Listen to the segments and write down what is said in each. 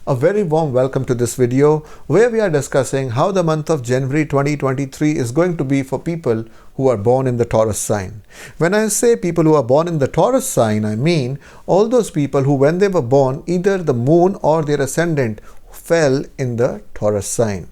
A very warm welcome to this video where we are discussing how the month of January 2023 is going to be for people who are born in the Taurus sign. When I say people who are born in the Taurus sign, I mean all those people who when they were born either the moon or their ascendant fell in the Taurus sign.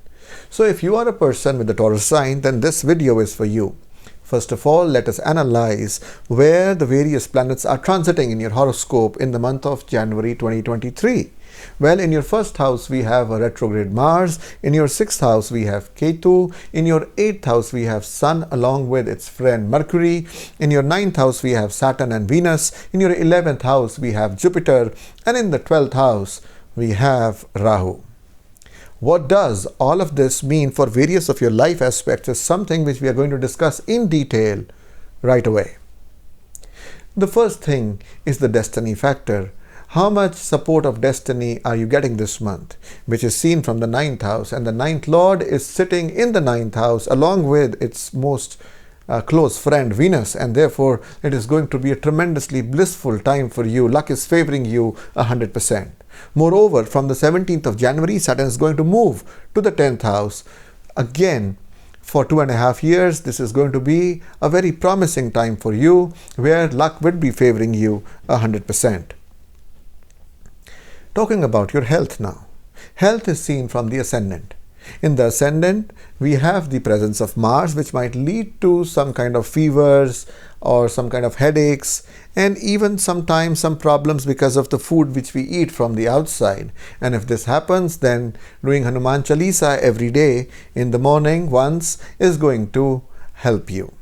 So if you are a person with the Taurus sign, then this video is for you. First of all, let us analyze where the various planets are transiting in your horoscope in the month of January 2023. Well, in your first house, we have a retrograde Mars. In your sixth house, we have Ketu. In your eighth house, we have Sun along with its friend Mercury. In your ninth house, we have Saturn and Venus. In your 11th house, we have Jupiter. And in the 12th house, we have Rahu. What does all of this mean for various of your life aspects is something which we are going to discuss in detail right away. The first thing is the destiny factor. How much support of destiny are you getting this month, which is seen from the ninth house, and the ninth lord is sitting in the ninth house along with its most close friend Venus, and therefore it is going to be a tremendously blissful time for you. Luck is favoring you 100%. Moreover, from the 17th of January, Saturn is going to move to the 10th house. Again, for 2.5 years, this is going to be a very promising time for you where luck would be favoring you 100%. Talking about your health now. Health is seen from the ascendant. In the ascendant, we have the presence of Mars, which might lead to some kind of fevers or some kind of headaches, and even sometimes some problems because of the food which we eat from the outside. And if this happens, then doing Hanuman Chalisa every day in the morning once is going to help you.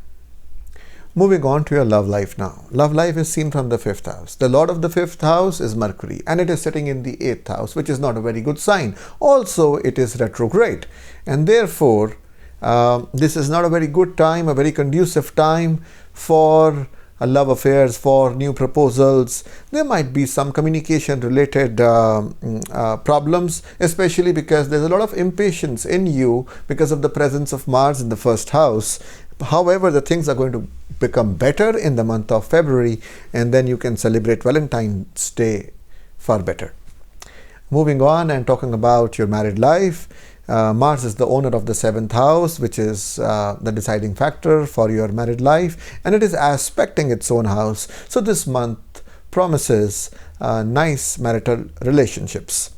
Moving on to your love life now. Love life is seen from the 5th house. The lord of the 5th house is Mercury, and it is sitting in the 8th house, which is not a very good sign. Also, it is retrograde, and therefore, this is not a very good time, a very conducive time for love affairs, for new proposals. There might be some communication related problems, especially because there's a lot of impatience in you because of the presence of Mars in the 1st house. However, the things are going to become better in the month of February, and then you can celebrate Valentine's Day far better. Moving on and talking about your married life, Mars is the owner of the 7th house, which is the deciding factor for your married life, and it is aspecting its own house. So this month promises nice marital relationships.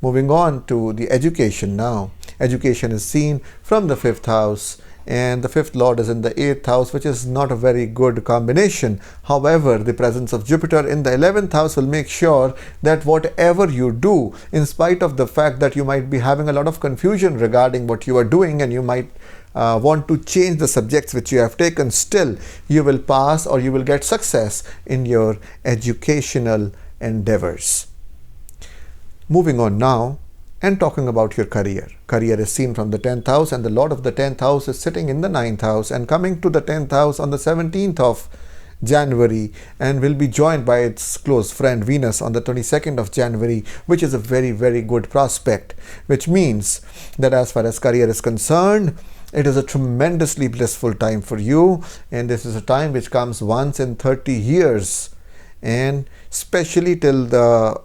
Moving on to the education now. Education is seen from the 5th house, and the 5th lord is in the 8th house, which is not a very good combination. However, the presence of Jupiter in the 11th house will make sure that whatever you do, in spite of the fact that you might be having a lot of confusion regarding what you are doing, and you might want to change the subjects which you have taken, still you will pass or you will get success in your educational endeavors. Moving on now and talking about your career. Career is seen from the 10th house, and the lord of the 10th house is sitting in the 9th house and coming to the 10th house on the 17th of January, and will be joined by its close friend Venus on the 22nd of January, which is a very, very good prospect, which means that as far as career is concerned, it is a tremendously blissful time for you, and this is a time which comes once in 30 years. And especially till the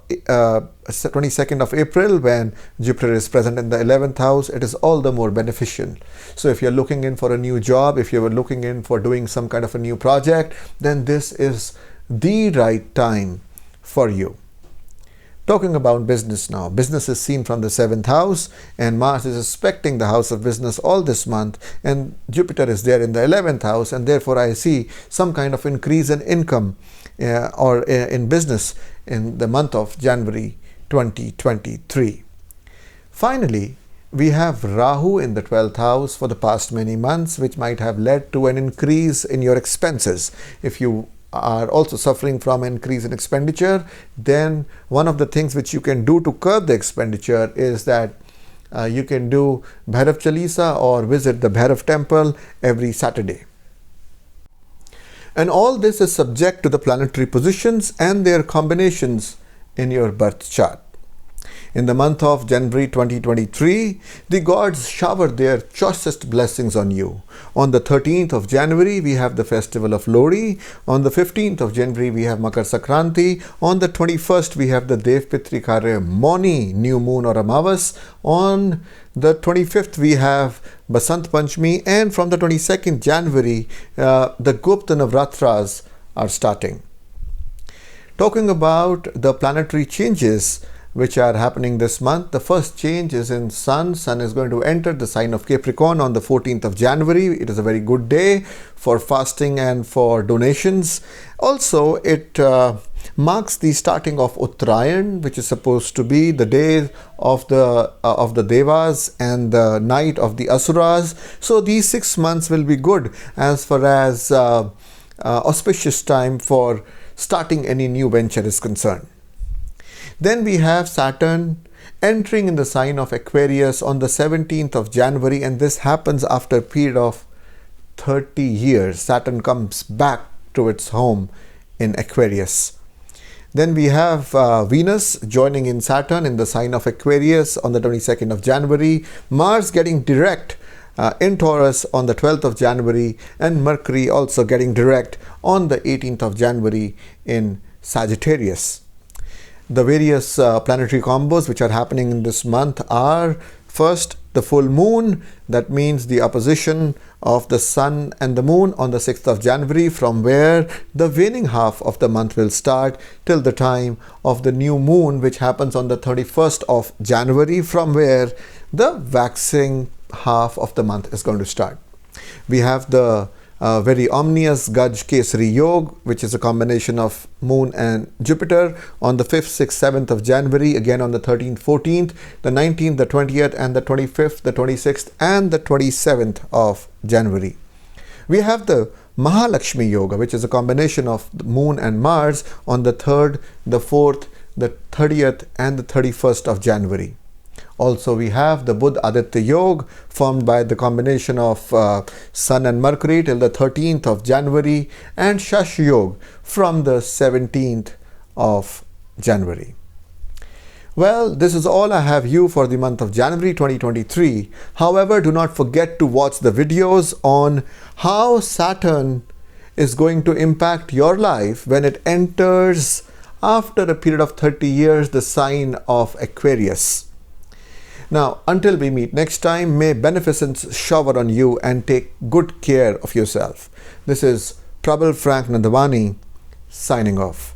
22nd of April, when Jupiter is present in the 11th house, it is all the more beneficial. So if you're looking in for a new job, if you're looking in for doing some kind of a new project, then this is the right time for you. Talking about business now. Business is seen from the 7th house, and Mars is aspecting the house of business all this month, and Jupiter is there in the 11th house, and therefore I see some kind of increase in income or in business in the month of January 2023. Finally, we have Rahu in the 12th house for the past many months, which might have led to an increase in your expenses. If you are also suffering from an increase in expenditure, then one of the things which you can do to curb the expenditure is that you can do Bhairav Chalisa or visit the Bhairav temple every Saturday. And all this is subject to the planetary positions and their combinations in your birth chart. In the month of January 2023, the gods shower their choicest blessings on you. On the 13th of January, we have the festival of Lodi. On the 15th of January, we have Makar Sankranti. On the 21st, we have the Dev Pitri Karya Moni, new moon or Amavas. On the 25th, we have Basant Panchami. And from the 22nd January, the Gupta Navratras are starting. Talking about the planetary changes which are happening this month, the first change is in Sun. Sun is going to enter the sign of Capricorn on the 14th of January. It is a very good day for fasting and for donations. Also, it marks the starting of Uttarayan, which is supposed to be the day of the Devas and the night of the Asuras. So these 6 months will be good as far as auspicious time for starting any new venture is concerned. Then we have Saturn entering in the sign of Aquarius on the 17th of January, and this happens after a period of 30 years. Saturn comes back to its home in Aquarius. Then we have Venus joining in Saturn in the sign of Aquarius on the 22nd of January, Mars getting direct in Taurus on the 12th of January, and Mercury also getting direct on the 18th of January in Sagittarius. The various planetary combos which are happening in this month are: first, the full moon. That means the opposition of the sun and the moon on the 6th of January, from where the waning half of the month will start till the time of the new moon, which happens on the 31st of January, from where the waxing half of the month is going to start. We have the very ominous Gaj Kesari Yoga, which is a combination of Moon and Jupiter on the 5th, 6th, 7th of January, again on the 13th, 14th, the 19th, the 20th, and the 25th, the 26th, and the 27th of January. We have the Mahalakshmi Yoga, which is a combination of the Moon and Mars on the 3rd, the 4th, the 30th, and the 31st of January. Also, we have the Buddha Aditya Yoga, formed by the combination of Sun and Mercury till the 13th of January, and Shash Yoga from the 17th of January. Well, this is all I have you for the month of January 2023. However, do not forget to watch the videos on how Saturn is going to impact your life when it enters, after a period of 30 years, the sign of Aquarius. Now, until we meet next time, may beneficence shower on you and take good care of yourself. This is Prabal Frank Nandwani signing off.